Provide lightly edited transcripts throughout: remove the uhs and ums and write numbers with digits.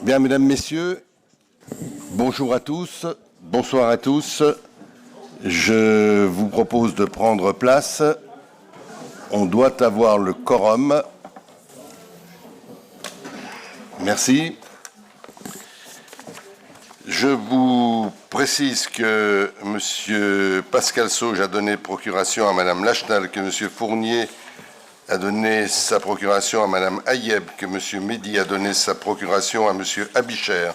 Bien, mesdames, messieurs, bonjour à tous, bonsoir à tous. Je vous propose de prendre place. On doit avoir le quorum. Merci. Je vous précise que M. Pascal Sauge a donné procuration à Mme Lachenal, que M. Fournier a donné sa procuration à Mme Ayeb, que M. Mehdi a donné sa procuration à M. Abicher,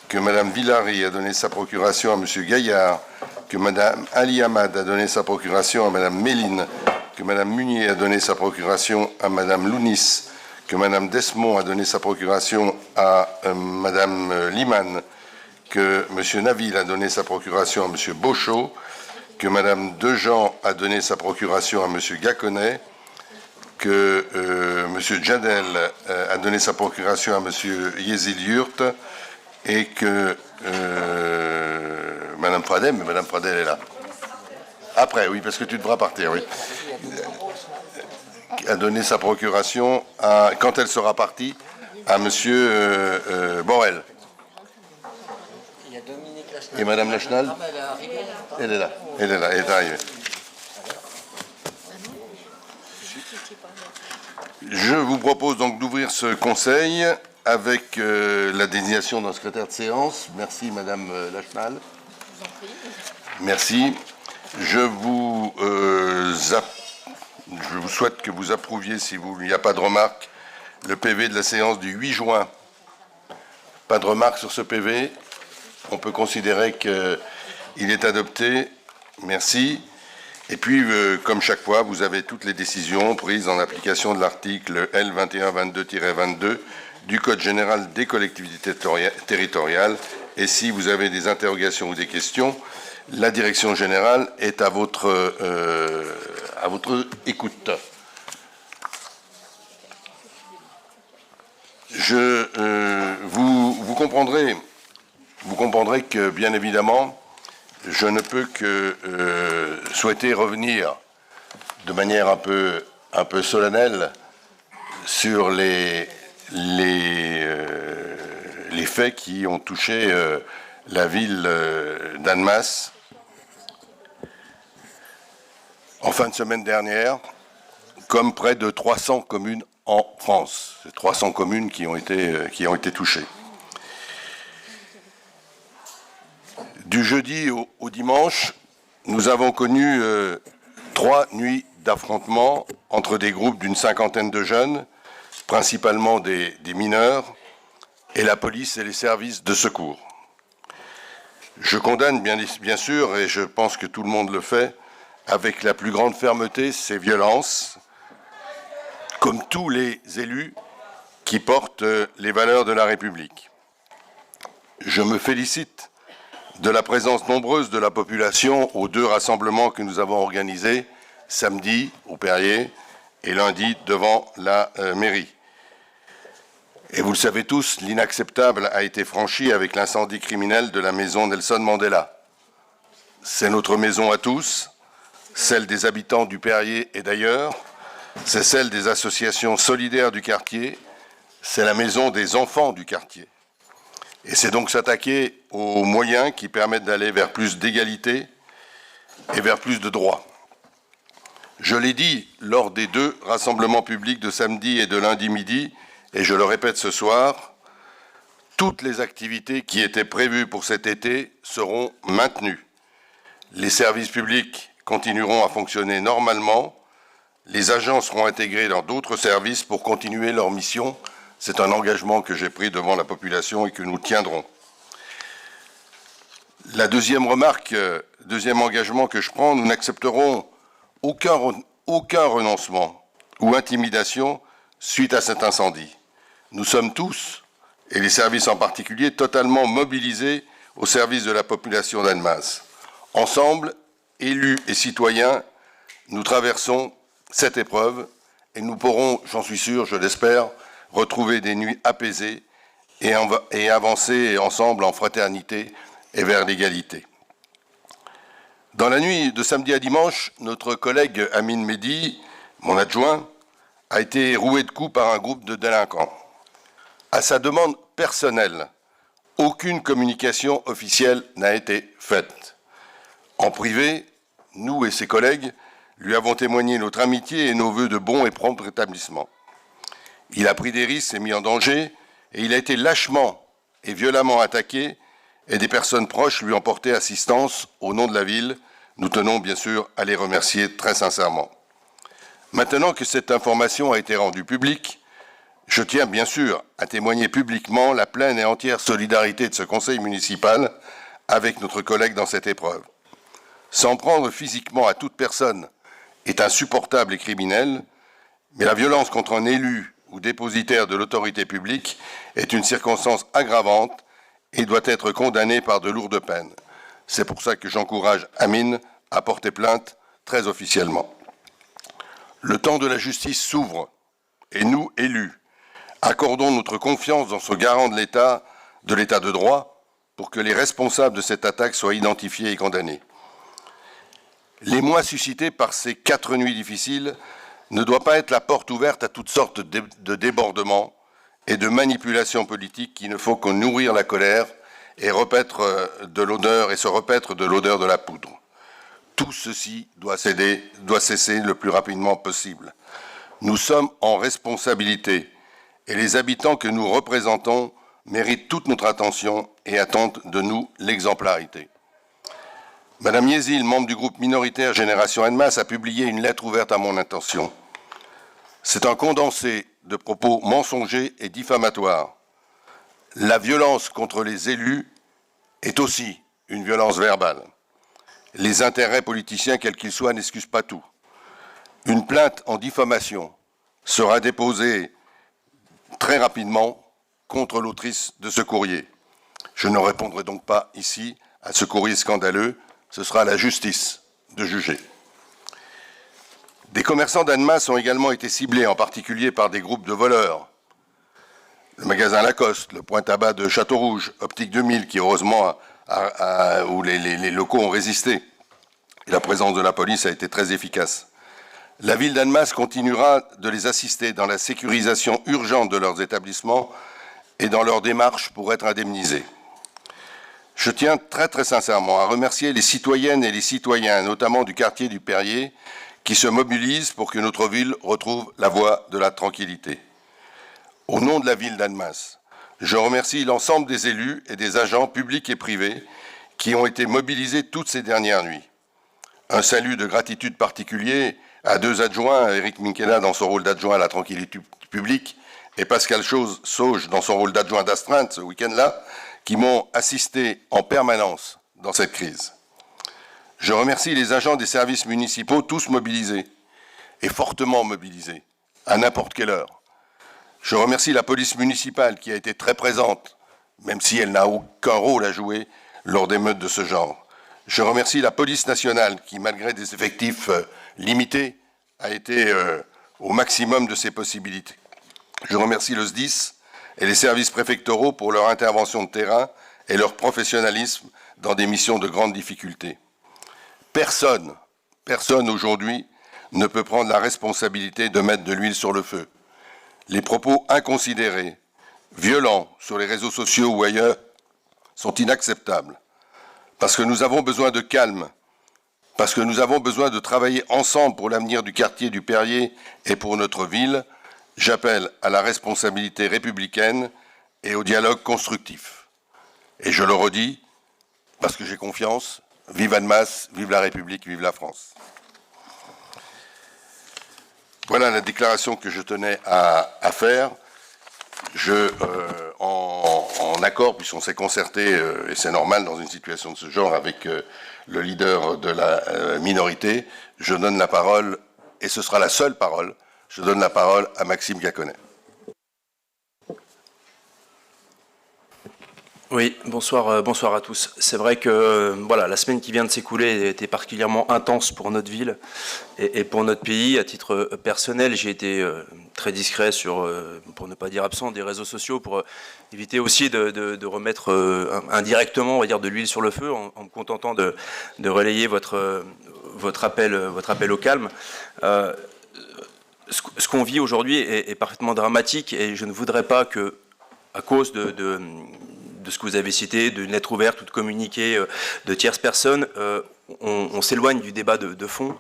que Mme Villary a donné sa procuration à M. Gaillard, que Mme Ali Hamad a donné sa procuration à Mme Méline, que Mme Munier a donné sa procuration à Mme Lounis, que Mme Desmond a donné sa procuration à Mme Liman, que M. Naville a donné sa procuration à M. Beauchot, que Mme Dejean a donné sa procuration à M. Gaconnet, que M. Djadel a donné sa procuration à M. Yezil-Yurt et que Mme Pradel, mais Mme Pradel est là. Après, oui, parce que tu devras partir, oui. A donné sa procuration, quand elle sera partie, à M. Borel. Et Mme Lachenal, elle est là, elle est arrivée. Je vous propose donc d'ouvrir ce conseil avec la désignation d'un secrétaire de séance. Merci Madame Lachenal. Merci. Je vous souhaite que vous approuviez, s'il n'y a pas de remarque, le PV de la séance du 8 juin. Pas de remarque sur ce PV. On peut considérer qu'il est adopté. Merci. Et puis, comme chaque fois, vous avez toutes les décisions prises en application de l'article L2122-22 du Code général des collectivités territoriales. Et si vous avez des interrogations ou des questions, la direction générale est à votre écoute. Vous comprendrez que, bien évidemment, je ne peux que souhaiter revenir de manière un peu solennelle sur les faits qui ont touché la ville d'Annemasse en fin de semaine dernière, comme près de 300 communes en France. C'est 300 communes qui ont été touchées. Du jeudi au dimanche, nous avons connu 3 nuits d'affrontements entre des groupes d'une cinquantaine de jeunes, principalement des mineurs, et la police et les services de secours. Je condamne bien sûr, et je pense que tout le monde le fait, avec la plus grande fermeté ces violences, comme tous les élus qui portent les valeurs de la République. Je me félicite de la présence nombreuse de la population aux 2 rassemblements que nous avons organisés, samedi au Perrier et lundi devant la mairie. Et vous le savez tous, l'inacceptable a été franchi avec l'incendie criminel de la maison Nelson Mandela. C'est notre maison à tous, celle des habitants du Perrier et d'ailleurs, c'est celle des associations solidaires du quartier, c'est la maison des enfants du quartier. Et c'est donc s'attaquer aux moyens qui permettent d'aller vers plus d'égalité et vers plus de droits. Je l'ai dit lors des 2 rassemblements publics de samedi et de lundi midi, et je le répète ce soir, toutes les activités qui étaient prévues pour cet été seront maintenues. Les services publics continueront à fonctionner normalement, les agents seront intégrés dans d'autres services pour continuer leur mission. C'est un engagement que j'ai pris devant la population et que nous tiendrons. La deuxième remarque, deuxième engagement que je prends, nous n'accepterons aucun renoncement ou intimidation suite à cet incendie. Nous sommes tous, et les services en particulier, totalement mobilisés au service de la population d'Annemasse. Ensemble, élus et citoyens, nous traversons cette épreuve et nous pourrons, j'en suis sûr, je l'espère, retrouver des nuits apaisées et avancer ensemble en fraternité et vers l'égalité. Dans la nuit de samedi à dimanche, notre collègue Amin Mehdi, mon adjoint, a été roué de coups par un groupe de délinquants. À sa demande personnelle, aucune communication officielle n'a été faite. En privé, nous et ses collègues lui avons témoigné notre amitié et nos vœux de bon et prompt rétablissement. Il a pris des risques, s'est mis en danger, et il a été lâchement et violemment attaqué, et des personnes proches lui ont porté assistance au nom de la ville. Nous tenons bien sûr à les remercier très sincèrement. Maintenant que cette information a été rendue publique, je tiens bien sûr à témoigner publiquement la pleine et entière solidarité de ce conseil municipal avec notre collègue dans cette épreuve. S'en prendre physiquement à toute personne est insupportable et criminel, mais la violence contre un élu ou dépositaire de l'autorité publique est une circonstance aggravante et doit être condamnée par de lourdes peines. C'est pour ça que j'encourage Amine à porter plainte très officiellement. Le temps de la justice s'ouvre et nous, élus, accordons notre confiance dans ce garant de l'État de droit pour que les responsables de cette attaque soient identifiés et condamnés. Les mois suscités par ces 4 nuits difficiles ne doivent pas être la porte ouverte à toutes sortes de débordements et de manipulations politiques qui ne font que nourrir la colère et se repaître de l'odeur de la poudre. Tout ceci doit cesser le plus rapidement possible. Nous sommes en responsabilité et les habitants que nous représentons méritent toute notre attention et attendent de nous l'exemplarité. Madame Yezil, membre du groupe minoritaire Génération Annemasse, a publié une lettre ouverte à mon intention. C'est un condensé de propos mensongers et diffamatoires. La violence contre les élus est aussi une violence verbale. Les intérêts politiciens, quels qu'ils soient, n'excusent pas tout. Une plainte en diffamation sera déposée très rapidement contre l'autrice de ce courrier. Je ne répondrai donc pas ici à ce courrier scandaleux. Ce sera à la justice de juger. Des commerçants d'Annemasse ont également été ciblés, en particulier par des groupes de voleurs. Le magasin Lacoste, le point tabac de Château-Rouge, Optique 2000, qui heureusement où les locaux ont résisté. Et la présence de la police a été très efficace. La ville d'Annemasse continuera de les assister dans la sécurisation urgente de leurs établissements et dans leur démarche pour être indemnisés. Je tiens très sincèrement à remercier les citoyennes et les citoyens, notamment du quartier du Perrier, qui se mobilisent pour que notre ville retrouve la voie de la tranquillité. Au nom de la ville d'Annemasse, je remercie l'ensemble des élus et des agents publics et privés qui ont été mobilisés toutes ces dernières nuits. Un salut de gratitude particulier à 2 adjoints, Éric Minkela dans son rôle d'adjoint à la tranquillité publique et Pascal Sauge dans son rôle d'adjoint d'astreinte ce week-end-là, qui m'ont assisté en permanence dans cette crise. Je remercie les agents des services municipaux, tous mobilisés, et fortement mobilisés, à n'importe quelle heure. Je remercie la police municipale qui a été très présente, même si elle n'a aucun rôle à jouer lors d'émeutes de ce genre. Je remercie la police nationale qui, malgré des effectifs limités, a été au maximum de ses possibilités. Je remercie le SDIS et les services préfectoraux pour leur intervention de terrain et leur professionnalisme dans des missions de grande difficulté. Personne aujourd'hui ne peut prendre la responsabilité de mettre de l'huile sur le feu. Les propos inconsidérés, violents sur les réseaux sociaux ou ailleurs sont inacceptables. Parce que nous avons besoin de calme, parce que nous avons besoin de travailler ensemble pour l'avenir du quartier du Perrier et pour notre ville, j'appelle à la responsabilité républicaine et au dialogue constructif. Et je le redis, parce que j'ai confiance, vive Annemasse, vive la République, vive la France. Voilà la déclaration que je tenais à faire. En accord, puisqu'on s'est concerté, et c'est normal dans une situation de ce genre, avec le leader de la minorité, je donne la parole, et ce sera la seule parole, je donne la parole à Maxime Gaconnet. Oui, bonsoir à tous. C'est vrai que voilà, la semaine qui vient de s'écouler était particulièrement intense pour notre ville et pour notre pays. À titre personnel, j'ai été très discret sur, pour ne pas dire absent, des réseaux sociaux pour éviter aussi de remettre indirectement, on va dire, de l'huile sur le feu en me contentant de relayer votre appel au calme. Ce qu'on vit aujourd'hui est parfaitement dramatique et je ne voudrais pas que à cause de ce que vous avez cité, d'une lettre ouverte ou de communiqué de tierces personnes, on s'éloigne du débat de fond,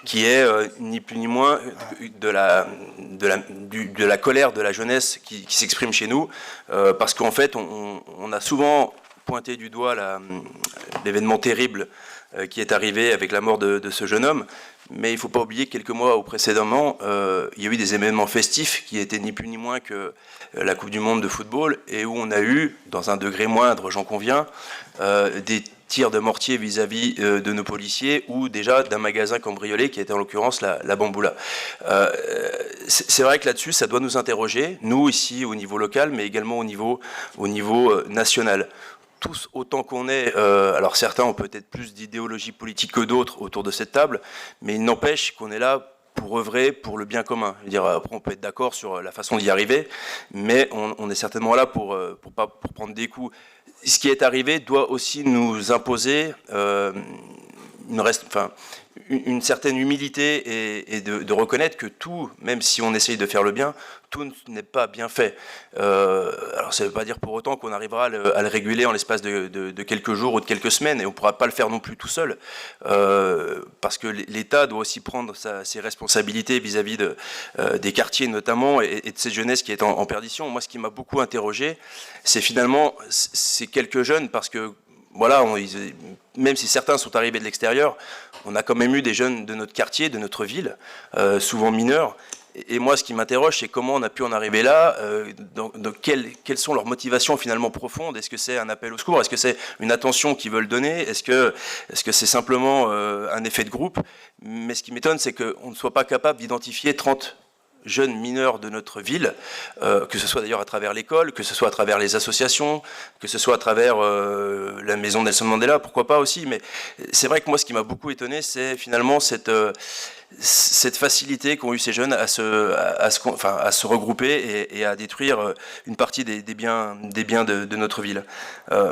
qui est ni plus ni moins de la colère de la jeunesse qui s'exprime chez nous, parce qu'en fait, on a souvent pointé du doigt l'événement terrible qui est arrivé avec la mort de ce jeune homme. Mais il ne faut pas oublier que quelques mois précédemment, il y a eu des événements festifs qui étaient ni plus ni moins que la Coupe du Monde de football, et où on a eu, dans un degré moindre, j'en conviens, des tirs de mortier vis-à-vis de nos policiers, ou déjà d'un magasin cambriolé qui était en l'occurrence la Bamboula. C'est vrai que là-dessus, ça doit nous interroger, nous ici au niveau local, mais également au niveau national. Tous autant qu'on est, alors certains ont peut-être plus d'idéologie politique que d'autres autour de cette table, mais il n'empêche qu'on est là pour œuvrer pour le bien commun. Je veux dire, après, on peut être d'accord sur la façon d'y arriver, mais on est certainement là pour prendre des coups. Ce qui est arrivé doit aussi nous imposer une certaine humilité et de reconnaître que tout, même si on essaye de faire le bien, tout n'est pas bien fait. Alors ça ne veut pas dire pour autant qu'on arrivera à le réguler en l'espace de quelques jours ou de quelques semaines, et on ne pourra pas le faire non plus tout seul, parce que l'État doit aussi prendre ses responsabilités vis-à-vis des quartiers notamment, et de cette jeunesse qui est en perdition. Moi, ce qui m'a beaucoup interrogé, c'est finalement ces quelques jeunes, parce que voilà, même si certains sont arrivés de l'extérieur, on a quand même eu des jeunes de notre quartier, de notre ville, souvent mineurs. Et moi, ce qui m'interroge, c'est comment on a pu en arriver là, quelles sont leurs motivations finalement profondes. Est-ce que c'est un appel au secours? Est-ce que c'est une attention qu'ils veulent donner? Est-ce que c'est simplement un effet de groupe? Mais ce qui m'étonne, c'est qu'on ne soit pas capable d'identifier 30 jeunes mineurs de notre ville, que ce soit d'ailleurs à travers l'école, que ce soit à travers les associations, que ce soit à travers la maison Nelson Mandela, pourquoi pas aussi. Mais c'est vrai que moi, ce qui m'a beaucoup étonné, c'est finalement cette facilité qu'ont eu ces jeunes à se regrouper et à détruire une partie des biens de notre ville.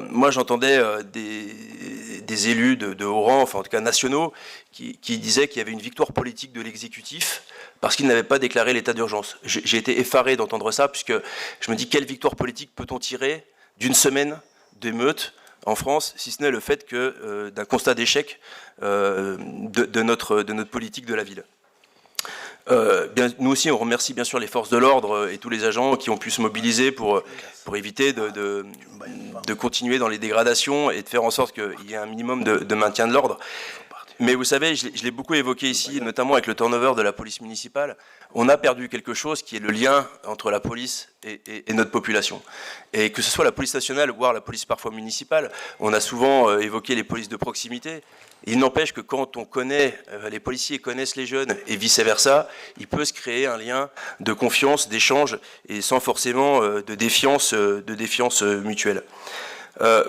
Moi, j'entendais des élus de haut rang, enfin en tout cas nationaux, qui disaient qu'il y avait une victoire politique de l'exécutif parce qu'il n'avait pas déclaré l'état d'urgence. J'ai été effaré d'entendre ça, puisque je me dis, quelle victoire politique peut-on tirer d'une semaine d'émeutes en France, si ce n'est le fait que d'un constat d'échec de notre politique de la ville. Nous aussi, on remercie bien sûr les forces de l'ordre et tous les agents qui ont pu se mobiliser pour éviter de continuer dans les dégradations et de faire en sorte qu'il y ait un minimum de maintien de l'ordre. Mais vous savez, je l'ai beaucoup évoqué ici, notamment avec le turnover de la police municipale. On a perdu quelque chose qui est le lien entre la police et notre population. Et que ce soit la police nationale, voire la police parfois municipale, on a souvent évoqué les polices de proximité. Il n'empêche que quand on connaît, les policiers connaissent les jeunes et vice-versa, il peut se créer un lien de confiance, d'échange, et sans forcément de défiance mutuelle.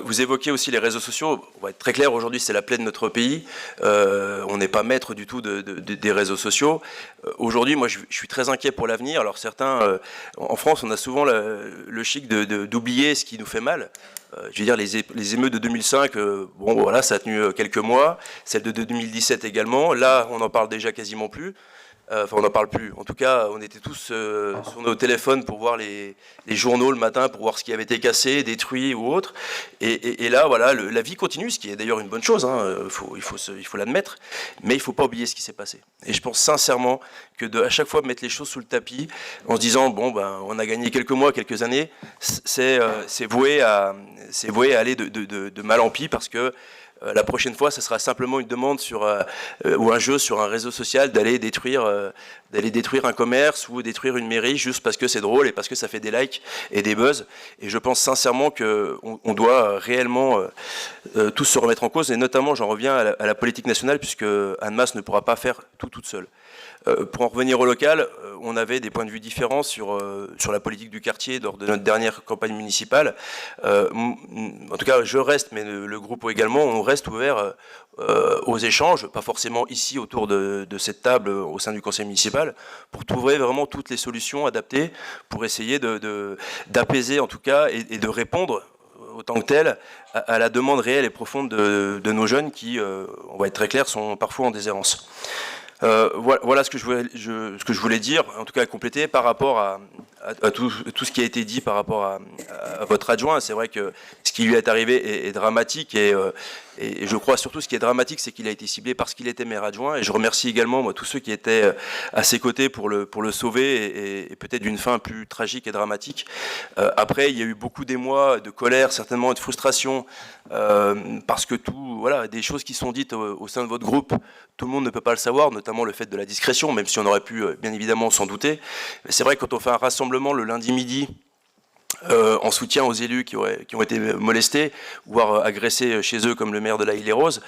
Vous évoquez aussi les réseaux sociaux. On va être très clair, aujourd'hui c'est la plaie de notre pays. On n'est pas maître du tout des réseaux sociaux. Aujourd'hui, moi je suis très inquiet pour l'avenir. Alors certains, en France, on a souvent le chic d'oublier ce qui nous fait mal. Je veux dire, les émeutes de 2005, bon voilà, ça a tenu quelques mois. Celles de 2017 également. Là, on n'en parle déjà quasiment plus. Enfin, on n'en parle plus. En tout cas, on était tous sur nos téléphones pour voir les journaux le matin, pour voir ce qui avait été cassé, détruit ou autre. Et là, voilà, la vie continue, ce qui est d'ailleurs une bonne chose, hein, il faut l'admettre. Mais il ne faut pas oublier ce qui s'est passé. Et je pense sincèrement que à chaque fois mettre les choses sous le tapis, en se disant, bon, ben, on a gagné quelques mois, quelques années, c'est voué à aller de mal en pis, parce que la prochaine fois, ce sera simplement une demande ou un jeu sur un réseau social d'aller détruire un commerce ou détruire une mairie juste parce que c'est drôle et parce que ça fait des likes et des buzz. Et je pense sincèrement qu'on doit réellement tous se remettre en cause. Et notamment, j'en reviens à la politique nationale, puisque Annemasse ne pourra pas faire tout toute seule. Pour en revenir au local, on avait des points de vue différents sur la politique du quartier lors de notre dernière campagne municipale. En tout cas, je reste, mais le groupe également, on reste ouvert aux échanges, pas forcément ici autour de cette table au sein du conseil municipal, pour trouver vraiment toutes les solutions adaptées pour essayer d'apaiser en tout cas et de répondre autant que tel à la demande réelle et profonde de nos jeunes qui, on va être très clair, sont parfois en déshérence. Voilà ce que je voulais dire, en tout cas compléter par rapport à tout ce qui a été dit par rapport à votre adjoint. C'est vrai que ce qui lui est arrivé est dramatique et je crois surtout ce qui est dramatique, c'est qu'il a été ciblé parce qu'il était maire adjoint. Et je remercie également moi tous ceux qui étaient à ses côtés pour le sauver et peut-être d'une fin plus tragique et dramatique. Après, il y a eu beaucoup d'émoi, de colère, certainement, et de frustration parce que des choses qui sont dites au sein de votre groupe, tout le monde ne peut pas le savoir, notamment le fait de la discrétion, même si on aurait pu bien évidemment s'en douter. Mais c'est vrai que quand on fait un rassemblement le lundi midi en soutien aux élus qui ont été molestés, voire agressés chez eux, comme le maire de la Île-et-Roses,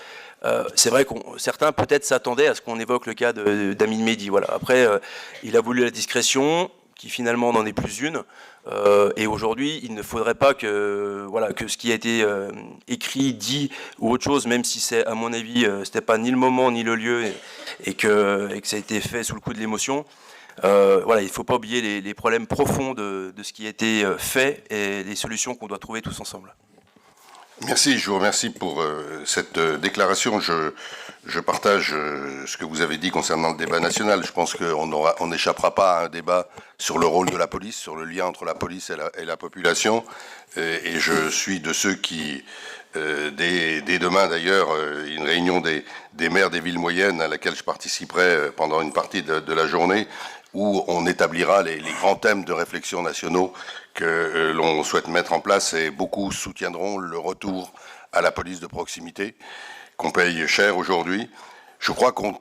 c'est vrai que certains peut-être s'attendaient à ce qu'on évoque le cas d'Amin Mehdi. Voilà. Après, il a voulu la discrétion, qui finalement n'en est plus une. Et aujourd'hui, il ne faudrait pas que ce qui a été écrit, dit ou autre chose, même si c'est, à mon avis, c'était pas ni le moment ni le lieu et que ça a été fait sous le coup de l'émotion. Il ne faut pas oublier les problèmes profonds de ce qui a été fait et les solutions qu'on doit trouver tous ensemble. Merci, je vous remercie pour cette déclaration. Je partage ce que vous avez dit concernant le débat national. Je pense qu'on n'échappera pas à un débat sur le rôle de la police, sur le lien entre la police et la population. Et je suis de ceux qui, dès demain d'ailleurs, une réunion des maires des villes moyennes à laquelle je participerai pendant une partie de la journée, où on établira les grands thèmes de réflexion nationaux que l'on souhaite mettre en place, et beaucoup soutiendront le retour à la police de proximité, qu'on paye cher aujourd'hui. Je crois qu'on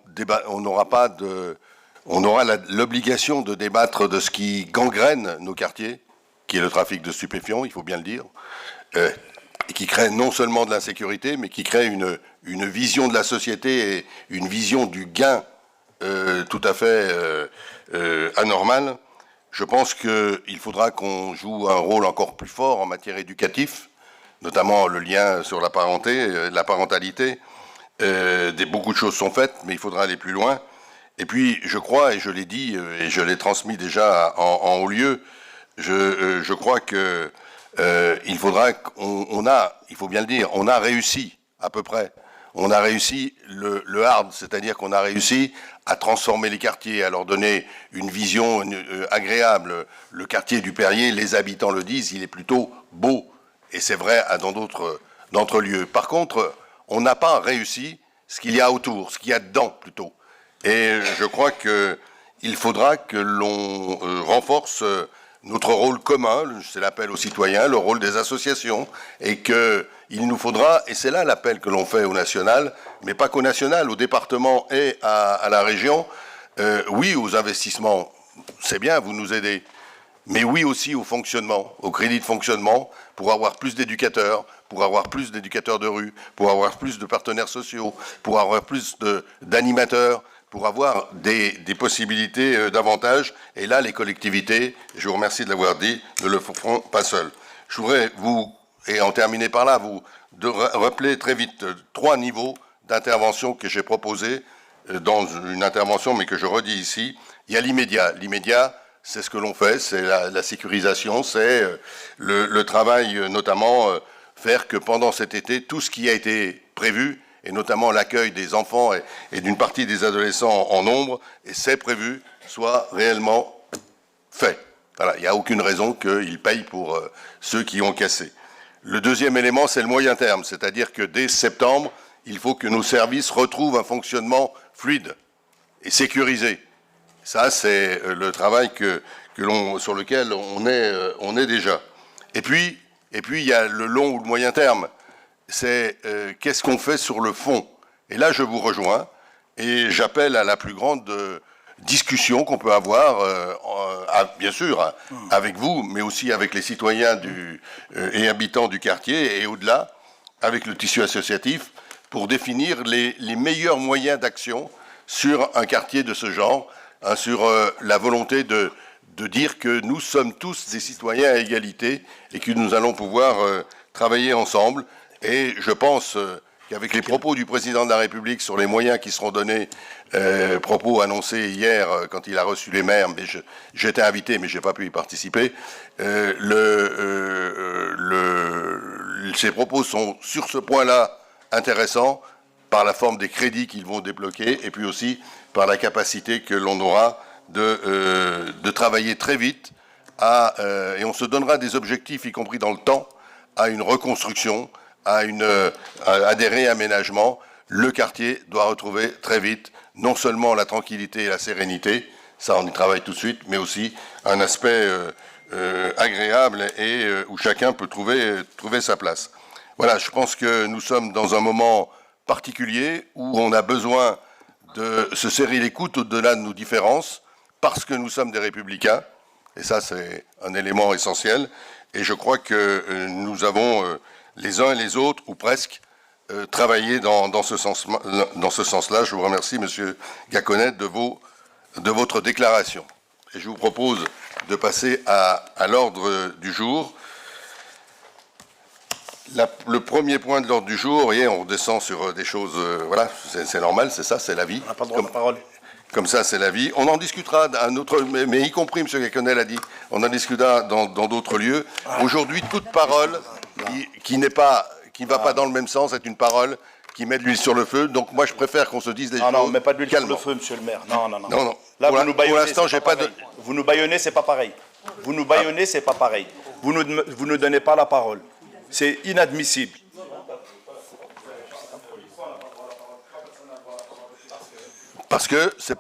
aura l'obligation de débattre de ce qui gangrène nos quartiers, qui est le trafic de stupéfiants, il faut bien le dire, et qui crée non seulement de l'insécurité, mais qui crée une vision de la société et une vision du gain tout à fait anormal. Je pense qu'il faudra qu'on joue un rôle encore plus fort en matière éducative, notamment le lien sur la parenté, la parentalité. Beaucoup de choses sont faites, mais il faudra aller plus loin. Et puis, je crois, et je l'ai dit, et je l'ai transmis déjà en haut lieu, je crois que il faut bien le dire, on a réussi à peu près. On a réussi le hard, c'est-à-dire qu'on a réussi à transformer les quartiers, à leur donner une vision agréable. Le quartier du Perrier, les habitants le disent, il est plutôt beau. Et c'est vrai dans d'autres lieux. Par contre, on n'a pas réussi ce qu'il y a autour, ce qu'il y a dedans plutôt. Et je crois qu'il faudra que l'on renforce notre rôle commun, c'est l'appel aux citoyens, le rôle des associations, et qu'il nous faudra, et c'est là l'appel que l'on fait au national, mais pas qu'au national, au département et à la région, oui aux investissements, c'est bien, vous nous aidez, mais oui aussi au fonctionnement, au crédit de fonctionnement, pour avoir plus d'éducateurs, pour avoir plus d'éducateurs de rue, pour avoir plus de partenaires sociaux, pour avoir plus d'animateurs, pour avoir des possibilités davantage. Et là, les collectivités, je vous remercie de l'avoir dit, ne le feront pas seules. Je voudrais et en terminer par là, rappeler très vite 3 niveaux d'intervention que j'ai proposés dans une intervention, mais que je redis ici. Il y a l'immédiat. L'immédiat, c'est ce que l'on fait, c'est la sécurisation, c'est le travail, notamment faire que pendant cet été, tout ce qui a été prévu, et notamment l'accueil des enfants et d'une partie des adolescents en nombre, et c'est prévu, soit réellement fait. Voilà, il n'y a aucune raison qu'ils payent pour ceux qui ont cassé. Le deuxième élément, c'est le moyen terme, c'est-à-dire que dès septembre, il faut que nos services retrouvent un fonctionnement fluide et sécurisé. Ça, c'est le travail sur lequel on est déjà. Et puis, il y a le long ou le moyen terme. C'est qu'est-ce qu'on fait sur le fond. Et là, je vous rejoins et j'appelle à la plus grande discussion qu'on peut avoir, bien sûr, avec vous, mais aussi avec les citoyens et habitants du quartier et au-delà, avec le tissu associatif, pour définir les meilleurs moyens d'action sur un quartier de ce genre, sur la volonté de dire que nous sommes tous des citoyens à égalité et que nous allons pouvoir travailler ensemble. Et je pense qu'avec les propos du président de la République sur les moyens qui seront donnés, propos annoncés hier quand il a reçu les maires, mais j'étais invité mais je n'ai pas pu y participer, ces propos sont sur ce point-là intéressants par la forme des crédits qu'ils vont débloquer et puis aussi par la capacité que l'on aura de travailler très vite et on se donnera des objectifs, y compris dans le temps, à une reconstruction, à des réaménagements. Le quartier doit retrouver très vite non seulement la tranquillité et la sérénité, ça on y travaille tout de suite, mais aussi un aspect agréable et où chacun peut trouver sa place. Voilà, je pense que nous sommes dans un moment particulier où on a besoin de se serrer les coudes au-delà de nos différences, parce que nous sommes des républicains, et ça c'est un élément essentiel, et je crois que nous avons les uns et les autres, ou presque, travaillé dans ce sens-là. Je vous remercie, Monsieur Gaconnet, de votre déclaration. Et je vous propose de passer à l'ordre du jour. Le premier point de l'ordre du jour, vous voyez, on redescend sur des choses, voilà, c'est normal, c'est ça, c'est la vie. On n'a pas le droit de parole. Comme ça, c'est la vie. On en discutera d'un autre, mais y compris, M. Gaconnet l'a dit, on en discutera dans d'autres lieux. Aujourd'hui, toute parole qui ne va pas dans le même sens est une parole qui met de l'huile sur le feu. Donc moi, je préfère qu'on se dise des choses Non, on ne met pas de l'huile sur calmement. le feu, monsieur le maire. Non, non, non. Non, non. Là, Pour l'instant, j'ai pas de... Vous nous bâillonnez, c'est pas pareil. Vous nous bâillonnez, c'est pas pareil. Vous nous donnez pas la parole. C'est inadmissible. Parce que c'est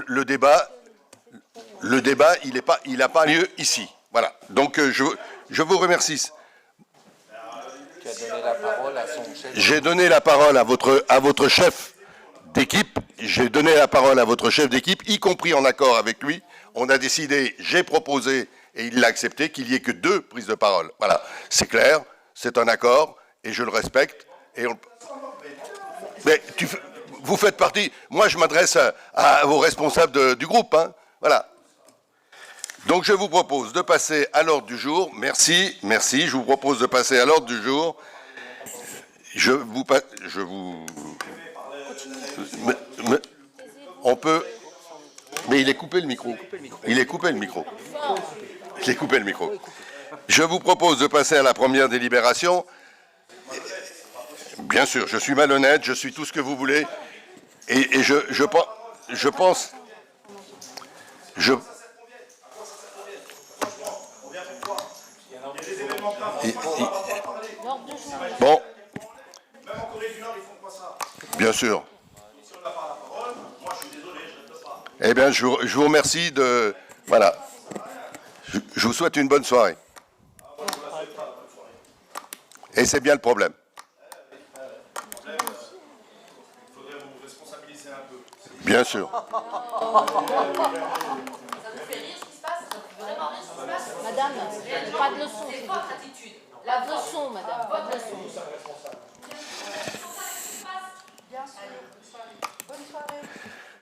le débat, il n'a pas lieu ici. Voilà. Donc je vous remercie. J'ai donné la parole à votre chef d'équipe. J'ai donné la parole à votre chef d'équipe, y compris en accord avec lui. On a décidé, j'ai proposé, et il l'a accepté, qu'il n'y ait que 2 prises de parole. Voilà. C'est clair, c'est un accord, et je le respecte. Mais vous faites partie... Moi, je m'adresse à vos responsables du groupe. Hein. Voilà. Donc, je vous propose de passer à l'ordre du jour. Merci, merci. Je vous propose de passer à l'ordre du jour. On peut... Mais il est coupé le micro. Il est coupé le micro. Il est coupé le micro. Je vous propose de passer à la première délibération. Bien sûr, je suis malhonnête, je suis tout ce que vous voulez. Et je pense... Bon. Bien sûr. Eh bien, je vous remercie de... Voilà. Je vous souhaite une bonne soirée. Et c'est bien le problème. Bien sûr. Ça vous fait rire ce qui se passe? Ça vous fait vraiment rire ce qui se passe? Madame, pas de leçon. C'est votre attitude. La leçon, madame, pas de leçon.